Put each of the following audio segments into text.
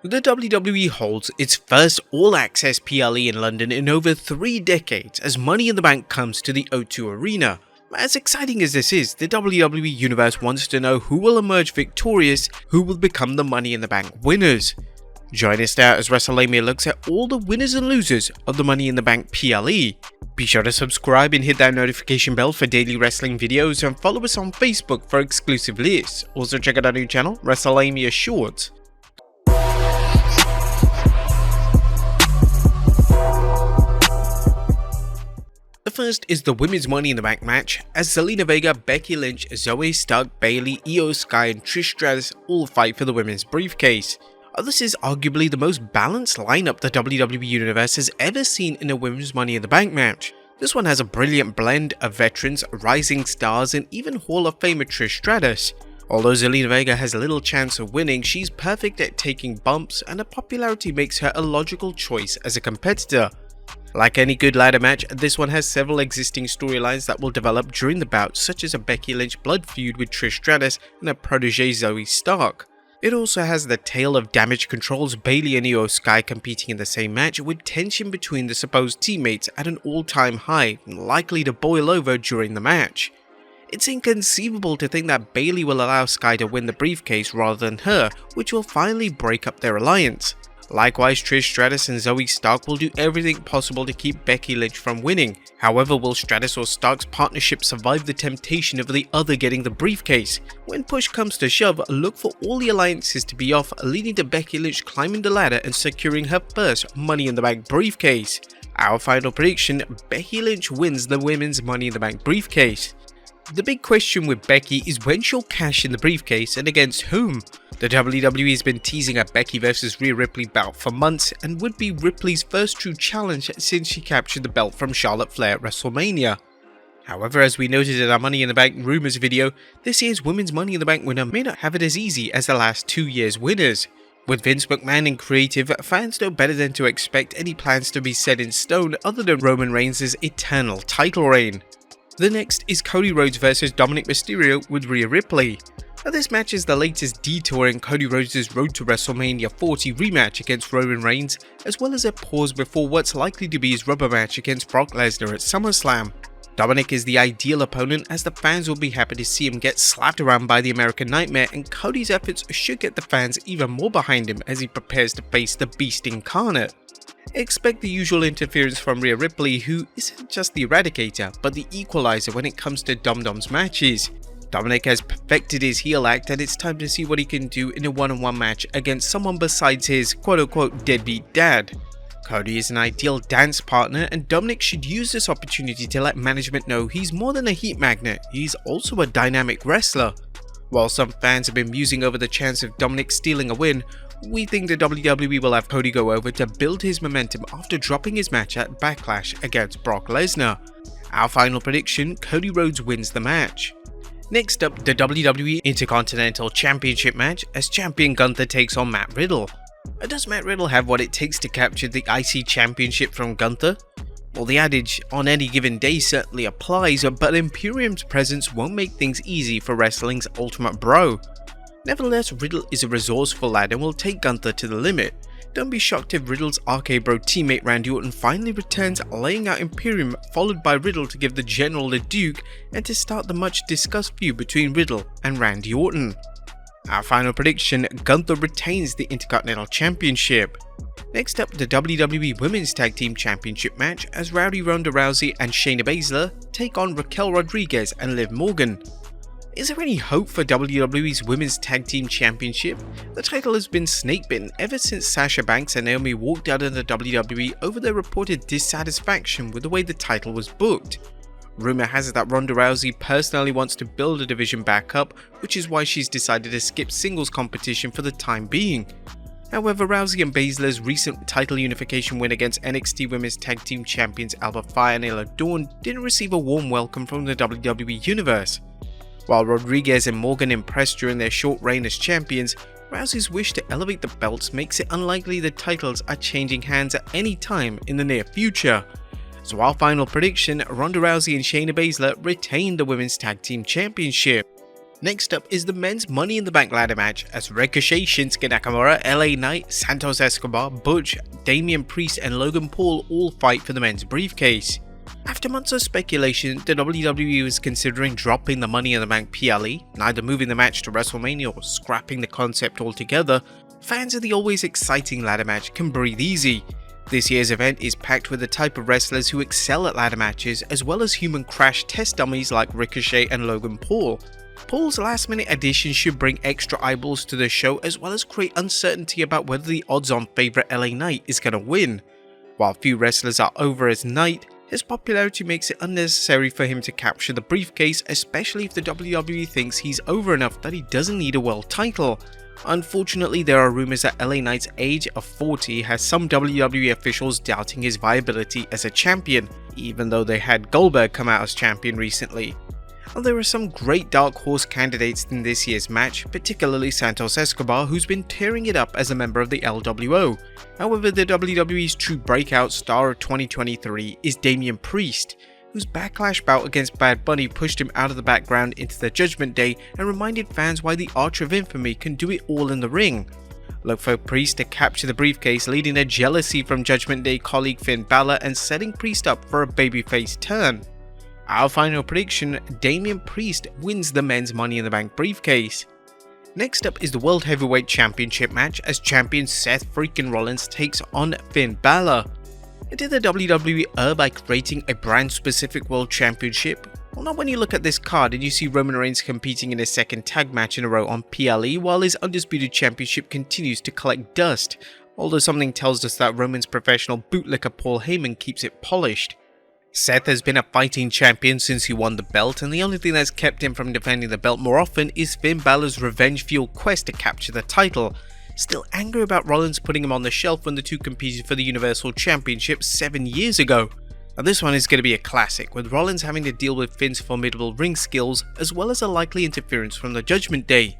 The WWE holds its first all-access PLE in London in over 3 decades as Money in the Bank comes to the O2 Arena. As exciting as this is, the WWE Universe wants to know who will emerge victorious, who will become the Money in the Bank winners. Join us now as Wrestlelamia looks at all the winners and losers of the Money in the Bank PLE. Be sure to subscribe and hit that notification bell for daily wrestling videos and follow us on Facebook for exclusive lists. Also check out our new channel, Wrestlelamia Shorts. The first is the Women's Money in the Bank match, as Zelina, Vega, Becky Lynch, Zoey, Stark, Bayley, Sky and Trish Stratus all fight for the women's briefcase. This is arguably the most balanced lineup the WWE Universe has ever seen in a Women's Money in the Bank match. This one has a brilliant blend of veterans, rising stars and even Hall of Famer Trish Stratus. Although Zelina Vega has little chance of winning, she's perfect at taking bumps and her popularity makes her a logical choice as a competitor. Like any good ladder match, this one has several existing storylines that will develop during the bout, such as a Becky Lynch blood feud with Trish Stratus and her protege Zoey Stark. It also has the tale of Damage Control's Bayley and Sky competing in the same match, with tension between the supposed teammates at an all-time high, likely to boil over during the match. It's inconceivable to think that Bayley will allow Sky to win the briefcase rather than her, which will finally break up their alliance. Likewise, Trish Stratus and Zoey Stark will do everything possible to keep Becky Lynch from winning. However, will Stratus or Stark's partnership survive the temptation of the other getting the briefcase? When push comes to shove, look for all the alliances to be off, leading to Becky Lynch climbing the ladder and securing her first Money in the Bank briefcase. Our final prediction: Becky Lynch wins the Women's Money in the Bank briefcase. The big question with Becky is when she'll cash in the briefcase and against whom. The WWE has been teasing a Becky vs Rhea Ripley bout for months and would be Ripley's first true challenge since she captured the belt from Charlotte Flair at Wrestlemania. However, as we noted in our Money in the Bank Rumors video, this year's Women's Money in the Bank winner may not have it as easy as the last 2 years' winners. With Vince McMahon in creative, fans know better than to expect any plans to be set in stone other than Roman Reigns' eternal title reign. The next is Cody Rhodes vs Dominik Mysterio with Rhea Ripley. This match is the latest detour in Cody Rhodes' Road to WrestleMania 40 rematch against Roman Reigns, as well as a pause before what's likely to be his rubber match against Brock Lesnar at SummerSlam. Dominik is the ideal opponent, as the fans will be happy to see him get slapped around by the American Nightmare, and Cody's efforts should get the fans even more behind him as he prepares to face the Beast incarnate. Expect the usual interference from Rhea Ripley, who isn't just the Eradicator, but the equalizer when it comes to Dom-Dom's matches. Dominik has perfected his heel act, and it's time to see what he can do in a one-on-one match against someone besides his quote-unquote deadbeat dad. Cody is an ideal dance partner, and Dominik should use this opportunity to let management know he's more than a heat magnet, he's also a dynamic wrestler. While some fans have been musing over the chance of Dominik stealing a win, we think the WWE will have Cody go over to build his momentum after dropping his match at Backlash against Brock Lesnar. Our final prediction: Cody Rhodes wins the match. Next up, the WWE Intercontinental Championship match, as champion Gunther takes on Matt Riddle. Does Matt Riddle have what it takes to capture the IC Championship from Gunther? Well, the adage on any given day certainly applies, but Imperium's presence won't make things easy for wrestling's ultimate bro. Nevertheless, Riddle is a resourceful lad and will take Gunther to the limit. Don't be shocked if Riddle's RK Bro teammate Randy Orton finally returns, laying out Imperium, followed by Riddle to give the General the Duke and to start the much discussed feud between Riddle and Randy Orton. Our final prediction: Gunther retains the Intercontinental Championship. Next up, the WWE Women's Tag Team Championship match, as Rowdy Ronda Rousey and Shayna Baszler take on Raquel Rodriguez and Liv Morgan. Is there any hope for WWE's Women's Tag Team Championship? The title has been snakebitten ever since Sasha Banks and Naomi walked out of the WWE over their reported dissatisfaction with the way the title was booked. Rumor has it that Ronda Rousey personally wants to build the division back up, which is why she's decided to skip singles competition for the time being. However, Rousey and Baszler's recent title unification win against NXT Women's Tag Team Champions Alba Fire and Isla Dawn didn't receive a warm welcome from the WWE Universe. While Rodriguez and Morgan impressed during their short reign as champions, Rousey's wish to elevate the belts makes it unlikely the titles are changing hands at any time in the near future. So our final prediction: Ronda Rousey and Shayna Baszler retain the Women's Tag Team Championship. Next up is the men's Money in the Bank ladder match as Ricochet, Shinsuke Nakamura, LA Knight, Santos Escobar, Butch, Damian Priest and Logan Paul all fight for the men's briefcase. After months of speculation, the WWE was considering dropping the Money in the Bank PLE, neither moving the match to WrestleMania or scrapping the concept altogether. Fans of the always exciting ladder match can breathe easy. This year's event is packed with the type of wrestlers who excel at ladder matches, as well as human crash test dummies like Ricochet and Logan Paul. Paul's last minute addition should bring extra eyeballs to the show, as well as create uncertainty about whether the odds-on favourite LA Knight is going to win. While few wrestlers are over as Knight, his popularity makes it unnecessary for him to capture the briefcase, especially if the WWE thinks he's over enough that he doesn't need a world title. Unfortunately, there are rumours that LA Knight's age of 40 has some WWE officials doubting his viability as a champion, even though they had Goldberg come out as champion recently. And there are some great dark horse candidates in this year's match, particularly Santos Escobar, who's been tearing it up as a member of the LWO. However, the WWE's true breakout star of 2023 is Damian Priest, whose Backlash bout against Bad Bunny pushed him out of the background into the Judgment Day and reminded fans why the Archer of Infamy can do it all in the ring. Look for Priest to capture the briefcase, leading to jealousy from Judgment Day colleague Finn Balor and setting Priest up for a babyface turn. Our final prediction, Damian Priest wins the men's Money in the Bank briefcase. Next up is the World Heavyweight Championship match as champion Seth freaking Rollins takes on Finn Balor. Did the WWE err by creating a brand specific World Championship? Well, not when you look at this card and you see Roman Reigns competing in his second tag match in a row on PLE while his Undisputed Championship continues to collect dust, although something tells us that Roman's professional bootlicker Paul Heyman keeps it polished. Seth has been a fighting champion since he won the belt, and the only thing that's kept him from defending the belt more often is Finn Balor's revenge-fueled quest to capture the title. Still angry about Rollins putting him on the shelf when the two competed for the Universal Championship 7 years ago. Now this one is going to be a classic, with Rollins having to deal with Finn's formidable ring skills as well as a likely interference from the Judgment Day.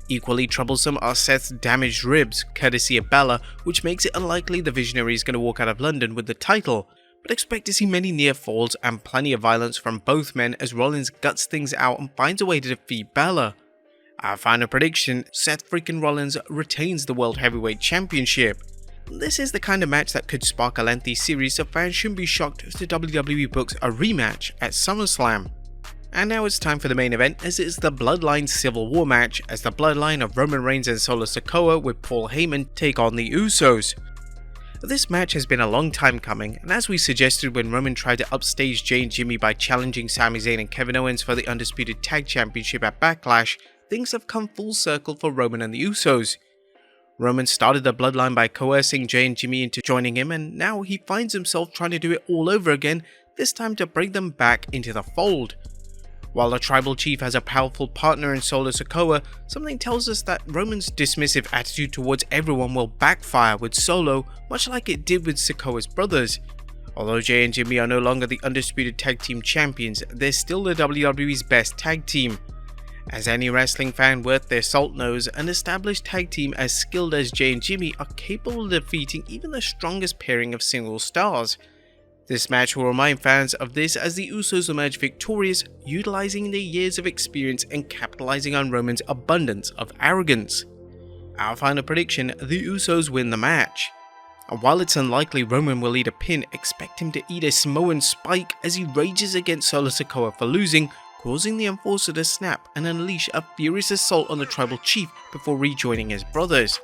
Equally troublesome are Seth's damaged ribs, courtesy of Balor, which makes it unlikely the Visionary is going to walk out of London with the title. But expect to see many near falls and plenty of violence from both men as Rollins guts things out and finds a way to defeat Balor. Our final prediction, Seth freaking Rollins retains the World Heavyweight Championship. This is the kind of match that could spark a lengthy series, so fans shouldn't be shocked if the WWE books a rematch at SummerSlam. And now it's time for the main event, as it is the Bloodline Civil War match as the Bloodline of Roman Reigns and Solo Sikoa with Paul Heyman take on the Usos. This match has been a long time coming, and as we suggested when Roman tried to upstage Jay and Jimmy by challenging Sami Zayn and Kevin Owens for the Undisputed Tag Championship at Backlash, things have come full circle for Roman and the Usos. Roman started the Bloodline by coercing Jay and Jimmy into joining him, and now he finds himself trying to do it all over again, this time to bring them back into the fold. While the tribal chief has a powerful partner in Solo Sikoa, something tells us that Roman's dismissive attitude towards everyone will backfire with Solo, much like it did with Sikoa's brothers. Although Jay and Jimmy are no longer the Undisputed Tag Team Champions, they're still the WWE's best tag team. As any wrestling fan worth their salt knows, an established tag team as skilled as Jay and Jimmy are capable of defeating even the strongest pairing of single stars. This match will remind fans of this as the Usos emerge victorious, utilizing their years of experience and capitalizing on Roman's abundance of arrogance. Our final prediction, the Usos win the match. And while it's unlikely Roman will eat a pin, expect him to eat a Samoan spike as he rages against Solo Sikoa for losing, causing the Enforcer to snap and unleash a furious assault on the tribal chief before rejoining his brothers.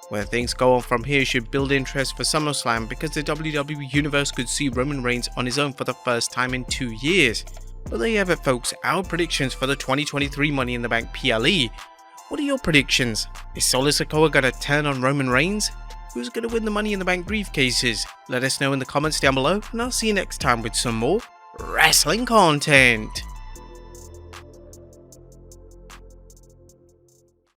Where things go on from here should build interest for SummerSlam because the WWE Universe could see Roman Reigns on his own for the first time in 2 years. But there you have it folks, our predictions for the 2023 Money in the Bank PLE. What are your predictions? Is Solo Sikoa gonna turn on Roman Reigns? Who's gonna win the Money in the Bank briefcases? Let us know in the comments down below, and I'll see you next time with some more wrestling content.